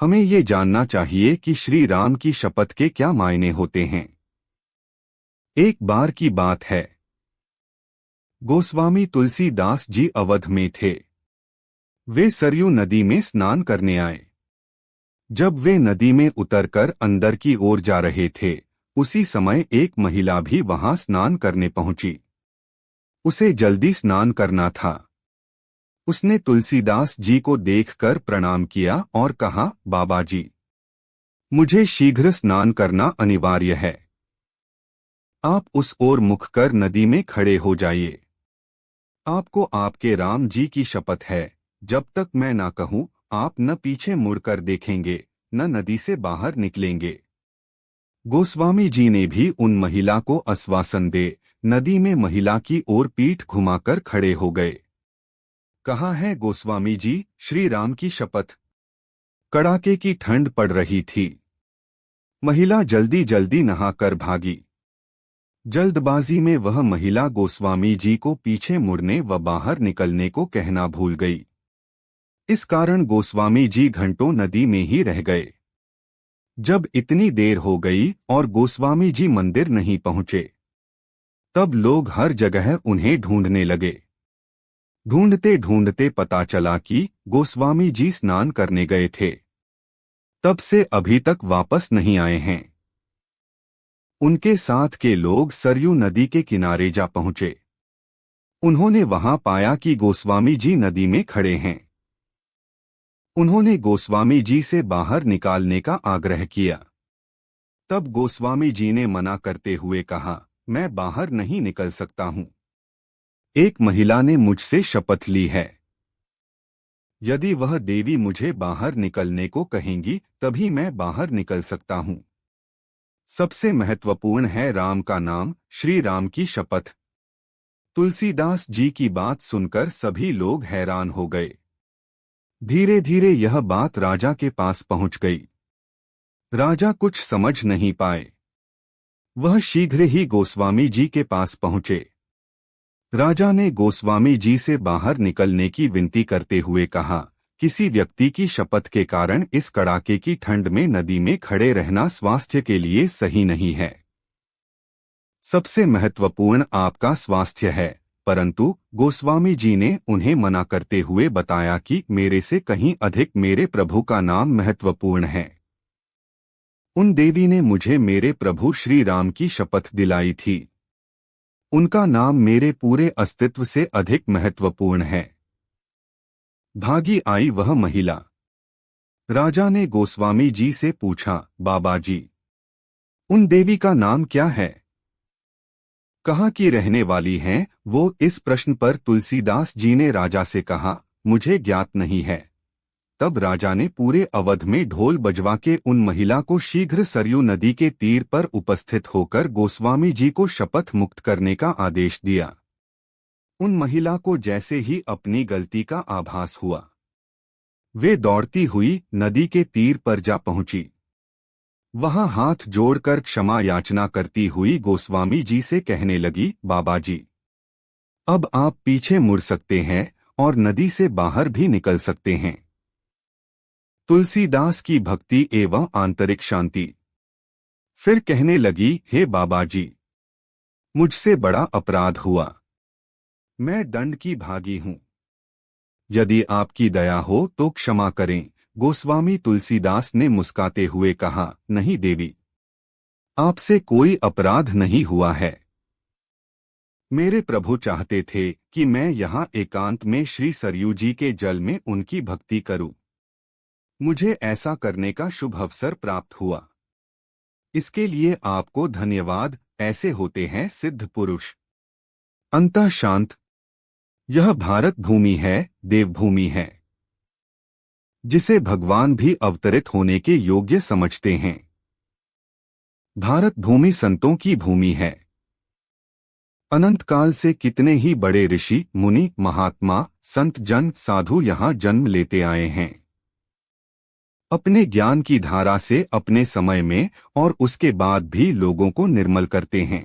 हमें ये जानना चाहिए कि श्री राम की शपथ के क्या मायने होते हैं। एक बार की बात है, गोस्वामी तुलसीदास जी अवध में थे। वे सरयू नदी में स्नान करने आए। जब वे नदी में उतरकर अंदर की ओर जा रहे थे, उसी समय एक महिला भी वहां स्नान करने पहुंची। उसे जल्दी स्नान करना था। उसने तुलसीदास जी को देखकर प्रणाम किया और कहा, बाबा जी, मुझे शीघ्र स्नान करना अनिवार्य है। आप उस ओर मुख कर नदी में खड़े हो जाइए। आपको आपके राम जी की शपथ है, जब तक मैं ना कहूं, आप न पीछे मुड़कर देखेंगे, न नदी से बाहर निकलेंगे। गोस्वामी जी ने भी उन महिला को आश्वासन दे नदी में महिला की ओर पीठ घुमाकर खड़े हो गए। कहाँ है गोस्वामी जी, श्री राम की शपथ। कड़ाके की ठंड पड़ रही थी। महिला जल्दी जल्दी नहाकर भागी। जल्दबाजी में वह महिला गोस्वामी जी को पीछे मुड़ने व बाहर निकलने को कहना भूल गई। इस कारण गोस्वामी जी घंटों नदी में ही रह गए। जब इतनी देर हो गई और गोस्वामी जी मंदिर नहीं पहुंचे, तब लोग हर जगह उन्हें ढूंढने लगे। ढूंढते ढूंढते पता चला कि गोस्वामी जी स्नान करने गए थे। तब से अभी तक वापस नहीं आए हैं। उनके साथ के लोग सरयू नदी के किनारे जा पहुंचे। उन्होंने वहां पाया कि गोस्वामी जी नदी में खड़े हैं। उन्होंने गोस्वामी जी से बाहर निकालने का आग्रह किया। तब गोस्वामी जी ने मना करते हुए कहा, मैं बाहर नहीं निकल सकता हूं। एक महिला ने मुझसे शपथ ली है। यदि वह देवी मुझे बाहर निकलने को कहेंगी, तभी मैं बाहर निकल सकता हूं। सबसे महत्वपूर्ण है राम का नाम, श्री राम की शपथ। तुलसीदास जी की बात सुनकर सभी लोग हैरान हो गए। धीरे धीरे यह बात राजा के पास पहुंच गई। राजा कुछ समझ नहीं पाए। वह शीघ्र ही गोस्वामी जी के पास पहुंचे। राजा ने गोस्वामी जी से बाहर निकलने की विनती करते हुए कहा, किसी व्यक्ति की शपथ के कारण इस कड़ाके की ठंड में नदी में खड़े रहना स्वास्थ्य के लिए सही नहीं है। सबसे महत्वपूर्ण आपका स्वास्थ्य है। परंतु गोस्वामी जी ने उन्हें मना करते हुए बताया कि मेरे से कहीं अधिक मेरे प्रभु का नाम महत्वपूर्ण है। उन देवी ने मुझे मेरे प्रभु श्री राम की शपथ दिलाई थी। उनका नाम मेरे पूरे अस्तित्व से अधिक महत्वपूर्ण है। भागी आई वह महिला। राजा ने गोस्वामी जी से पूछा, बाबा जी, उन देवी का नाम क्या है? कहाँ की रहने वाली हैं वो? इस प्रश्न पर तुलसीदास जी ने राजा से कहा, मुझे ज्ञात नहीं है। तब राजा ने पूरे अवध में ढोल बजवा के उन महिला को शीघ्र सरयू नदी के तीर पर उपस्थित होकर गोस्वामी जी को शपथ मुक्त करने का आदेश दिया। उन महिला को जैसे ही अपनी गलती का आभास हुआ, वे दौड़ती हुई नदी के तीर पर जा पहुंची। वहां हाथ जोड़कर क्षमा याचना करती हुई गोस्वामी जी से कहने लगी, बाबा जी, अब आप पीछे मुड़ सकते हैं और नदी से बाहर भी निकल सकते हैं। तुलसीदास की भक्ति एवं आंतरिक शांति। फिर कहने लगी, हे बाबा जी, मुझसे बड़ा अपराध हुआ। मैं दंड की भागी हूं। यदि आपकी दया हो तो क्षमा करें। गोस्वामी तुलसीदास ने मुस्काते हुए कहा, नहीं देवी, आपसे कोई अपराध नहीं हुआ है। मेरे प्रभु चाहते थे कि मैं यहाँ एकांत में श्री सरयू जी के जल में उनकी भक्ति करूं। मुझे ऐसा करने का शुभ अवसर प्राप्त हुआ। इसके लिए आपको धन्यवाद। ऐसे होते हैं सिद्ध पुरुष। अंतः शांत। यह भारत भूमि है, देवभूमि है, जिसे भगवान भी अवतरित होने के योग्य समझते हैं। भारत भूमि संतों की भूमि है। अनंत काल से कितने ही बड़े ऋषि, मुनि, महात्मा, संत जन, साधु यहाँ जन्म लेते आए हैं। अपने ज्ञान की धारा से अपने समय में और उसके बाद भी लोगों को निर्मल करते हैं।